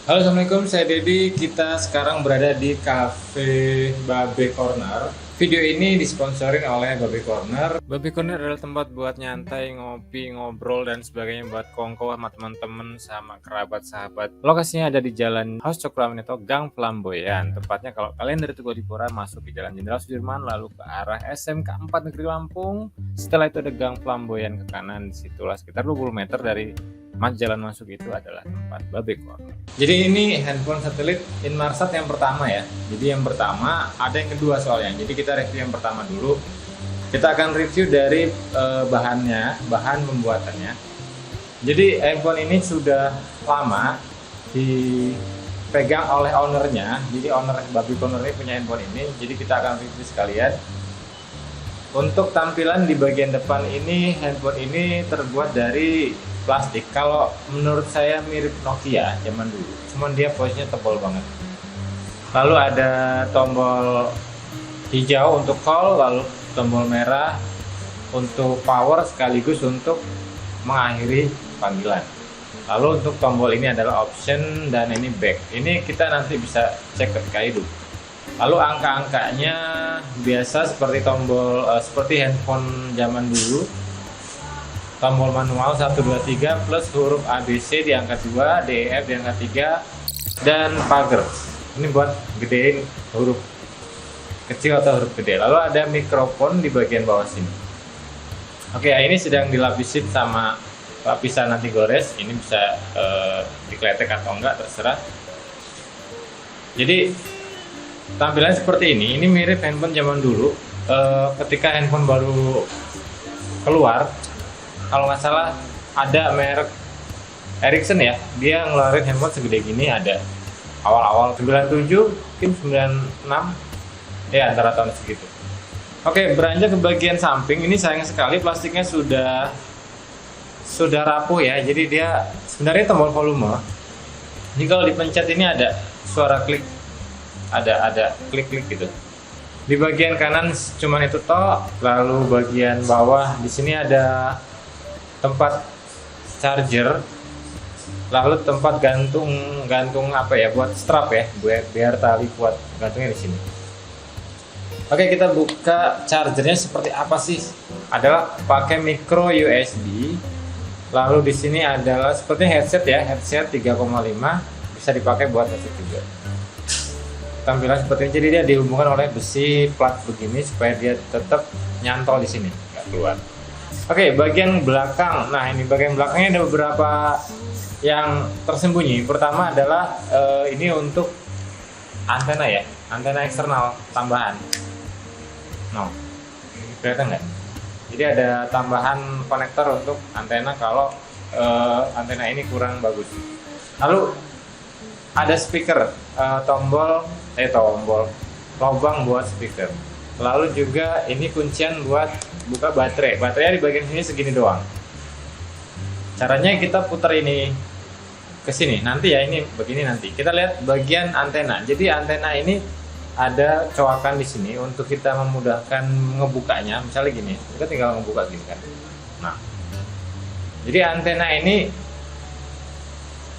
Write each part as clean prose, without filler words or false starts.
Halo, Assalamualaikum. Saya Dedi. Kita sekarang berada di Cafe Babe Corner. Video ini disponsorin oleh Babe Corner. Babe Corner adalah tempat buat nyantai, ngopi, ngobrol, dan sebagainya buat kongko sama teman-teman, sama kerabat, sahabat. Lokasinya ada di Jalan Haus Cokro atau Gang Flamboyan. Tepatnya kalau kalian dari Tugu Dipura masuk ke Jalan Jenderal Sudirman, lalu ke arah SMK 4 Negeri Lampung. Setelah itu ada Gang Flamboyan ke kanan. Disitulah sekitar 20 meter dari jalan masuk itu adalah tempat Babe Corner. Jadi ini handphone satelit Inmarsat yang pertama ya. Jadi yang pertama, ada yang kedua soalnya. Jadi kita review yang pertama dulu. Kita akan review dari bahan pembuatannya. Jadi handphone ini sudah lama dipegang oleh ownernya. Jadi owner Babe Corner ini punya handphone ini. Jadi kita akan review sekalian. Untuk tampilan di bagian depan ini, handphone ini terbuat dari plastik. Kalau menurut saya mirip Nokia zaman dulu, cuman dia posnya tebal banget. Lalu ada tombol hijau untuk call, lalu tombol merah untuk power sekaligus untuk mengakhiri panggilan. Lalu untuk tombol ini adalah option dan ini back. Ini kita nanti bisa cek ketika hidup. Lalu angka-angkanya biasa seperti tombol seperti handphone zaman dulu. Tombol manual 1 2 3 plus huruf ABC di angka 2, DEF di angka 3, dan pagar. Ini buat gedein huruf kecil atau huruf gede. Lalu ada mikrofon di bagian bawah sini. Oke, ini sedang dilapisin sama lapisan anti gores. Ini bisa dikletek atau enggak terserah. Jadi tampilannya seperti ini. Ini mirip handphone zaman dulu. Ketika handphone baru keluar, kalau nggak salah ada merek Ericsson ya, dia ngeluarin handphone segede gini, ada awal-awal 97 mungkin 96 ya, antara tahun segitu. Oke, beranjak ke bagian samping, ini sayang sekali plastiknya sudah rapuh ya. Jadi dia sebenarnya tombol volume, jadi kalau dipencet ini ada suara klik, ada klik-klik gitu. Di bagian kanan cuman itu toh. Lalu bagian bawah di sini ada tempat charger, lalu tempat gantung apa ya, buat strap ya, biar tali kuat gantungnya di sini. Oke, kita buka chargernya seperti apa sih? Adalah pakai micro USB. Lalu di sini adalah seperti headset ya, headset 3,5, bisa dipakai buat headset juga. Tampilan seperti ini, jadi dia dihubungkan oleh besi plat begini supaya dia tetap nyantol di sini, nggak keluar. Oke, bagian belakang. Nah, ini bagian belakangnya ada beberapa yang tersembunyi. Pertama adalah ini untuk antena ya, antena eksternal tambahan. No, kelihatan nggak? Jadi ada tambahan konektor untuk antena kalau antena ini kurang bagus. Lalu ada speaker, tombol lubang buat speaker. Lalu juga ini kuncian buat buka baterai. Baterainya di bagian sini segini doang. Caranya kita putar ini ke sini. Nanti ya, ini begini nanti. Kita lihat bagian antena. Jadi antena ini ada coakan di sini untuk kita memudahkan ngebukanya. Misalnya gini, kita tinggal ngebuka gini kan. Nah, jadi antena ini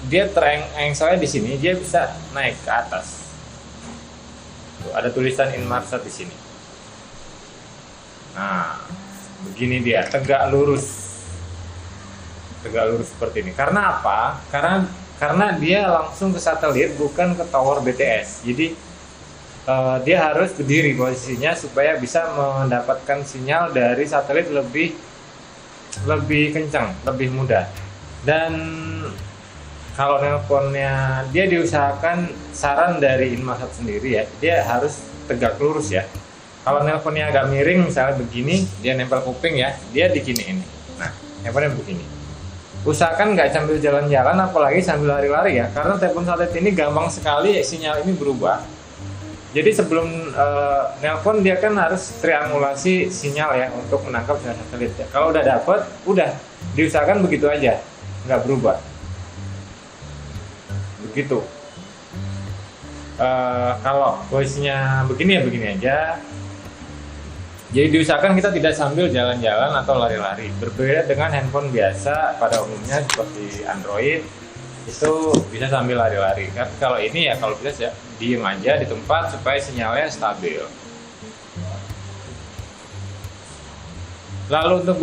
dia terengselnya di sini, dia bisa naik ke atas. Tuh, ada tulisan Inmarsat di sini. Nah, begini dia, tegak lurus seperti ini. Karena apa? Karena dia langsung ke satelit, bukan ke tower BTS. Jadi dia harus berdiri posisinya supaya bisa mendapatkan sinyal dari satelit lebih kencang, lebih mudah. Dan kalau nelponnya, dia diusahakan, saran dari Inmarsat sendiri ya, dia harus tegak lurus ya. Kalau nelponnya agak miring, misalnya begini, dia nempel kuping ya, dia diginiin. Nah, nelponnya begini. Usahakan nggak sambil jalan-jalan, apalagi sambil lari-lari ya, karena telepon satelit ini gampang sekali sinyal ini berubah. Jadi sebelum nelpon, dia kan harus triangulasi sinyal ya untuk menangkap sinyal satelit ya. Kalau udah dapet, udah diusahakan begitu aja, nggak berubah. Begitu. Kalau posisinya begini ya begini aja. Jadi diusahakan kita tidak sambil jalan-jalan atau lari-lari. Berbeda dengan handphone biasa pada umumnya seperti Android itu bisa sambil lari-lari. Kan kalau ini ya kalau bisa ya diem aja di tempat supaya sinyalnya stabil. Lalu untuk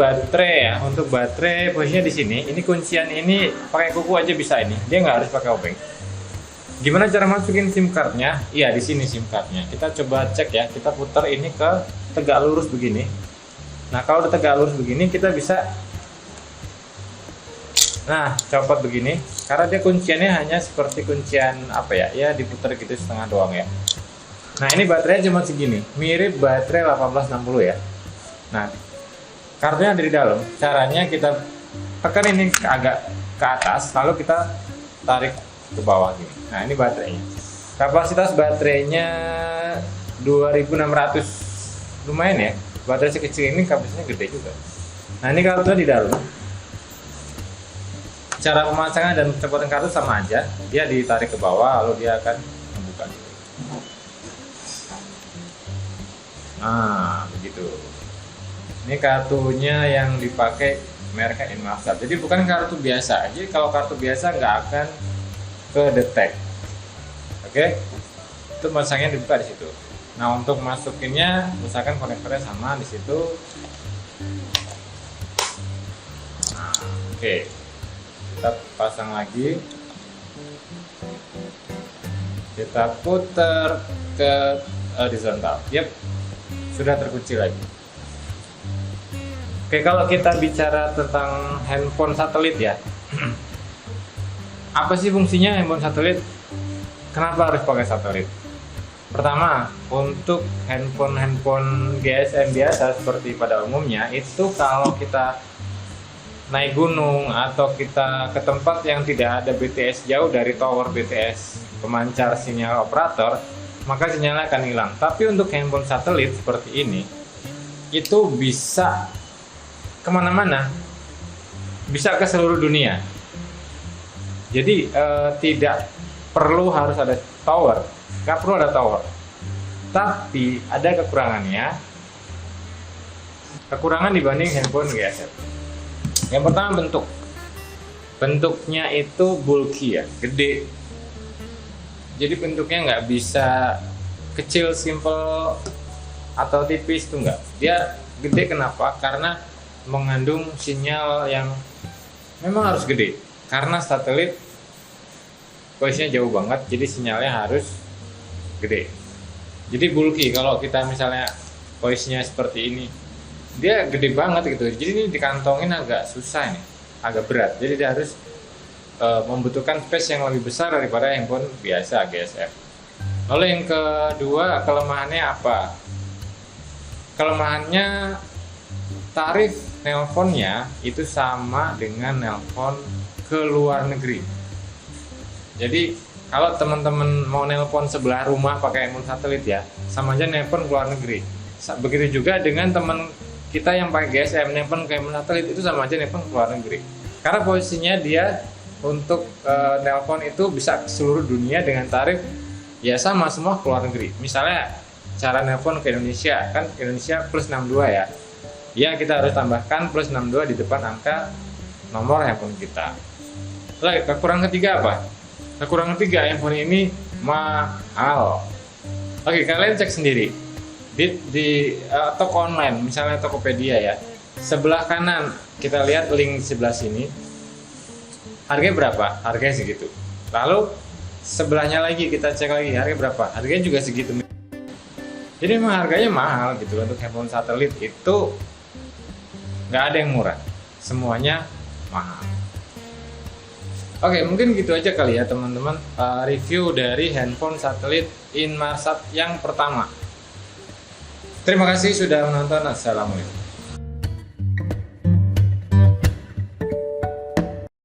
baterai posisinya di sini. Ini kuncian ini pakai kuku aja bisa ini. Dia nggak harus pakai obeng. Gimana cara masukin SIM cardnya? Iya di sini SIM cardnya. Kita coba cek ya. Kita putar ini ke tegak lurus begini. Nah kalau udah tegak lurus begini kita bisa, nah copot begini. Karena dia kunciannya hanya seperti kuncian apa ya? Ya diputar gitu setengah doang ya. Nah ini baterainya cuma segini. Mirip baterai 1860 ya. Nah kartunya ada di dalam. Caranya kita tekan ini agak ke atas, lalu kita tarik ke bawah gini. Nah ini baterainya. Kapasitas baterainya 2600, lumayan ya. Baterai sekecil ini kapasitasnya gede juga. Nah ini kartunya di dalam. Cara pemasangan dan pencopotan kartu sama aja. Dia ditarik ke bawah, lalu dia akan membuka. Nah begitu. Ini kartunya yang dipakai mereknya Inmarsat. Jadi bukan kartu biasa. Jadi kalau kartu biasa nggak akan kedetek. Oke, itu masangnya dibuka di situ. Nah untuk masukinnya, misalkan konektornya sama di situ. Nah, oke, kita pasang lagi. Kita putar ke horizontal. Yap, sudah terkunci lagi. Oke, kalau kita bicara tentang handphone satelit ya, apa sih fungsinya handphone satelit? Kenapa harus pakai satelit? Pertama, untuk handphone GSM biasa seperti pada umumnya, itu kalau kita naik gunung atau kita ke tempat yang tidak ada BTS jauh dari tower BTS pemancar sinyal operator, maka sinyalnya akan hilang. Tapi untuk handphone satelit seperti ini, itu bisa kemana-mana, bisa ke seluruh dunia. Jadi tidak perlu harus ada tower, nggak perlu ada tower. Tapi ada kekurangan dibanding handphone GSM. Yang pertama bentuknya itu bulky ya, gede. Jadi bentuknya nggak bisa kecil, simple atau tipis tuh nggak. Dia gede kenapa? Karena mengandung sinyal yang memang harus gede, karena satelit posisinya jauh banget, jadi sinyalnya harus gede. Jadi bulky. Kalau kita misalnya posisinya seperti ini, dia gede banget gitu, jadi ini dikantongin agak susah nih, agak berat, jadi dia harus membutuhkan space yang lebih besar daripada handphone biasa GSM. Lalu yang kedua, kelemahannya apa? Kelemahannya tarif nelponnya itu sama dengan nelpon ke luar negeri. Jadi kalau teman-teman mau nelpon sebelah rumah pakai handphone satelit ya, sama aja nelpon ke luar negeri. Begitu juga dengan teman kita yang pakai GSM, nelpon ke handphone satelit itu sama aja nelpon ke luar negeri. Karena posisinya dia untuk nelpon itu bisa ke seluruh dunia dengan tarif ya sama semua ke luar negeri. Misalnya cara nelpon ke Indonesia, kan Indonesia plus 62 ya. Ya kita harus tambahkan plus 62 di depan angka nomor handphone kita. Lalu kekurangan ketiga apa? Kekurangan ketiga, handphone ini mahal. Oke, kalian cek sendiri di toko online, misalnya Tokopedia ya. Sebelah kanan kita lihat link di sebelah sini. Harganya berapa? Harganya segitu. Lalu sebelahnya lagi kita cek lagi harganya berapa? Harganya juga segitu. Jadi memang harganya mahal gitu. Untuk handphone satelit itu nggak ada yang murah, semuanya mahal. Oke, mungkin gitu aja kali ya teman-teman, review dari handphone satelit Inmarsat yang pertama. Terima kasih sudah menonton. Assalamualaikum.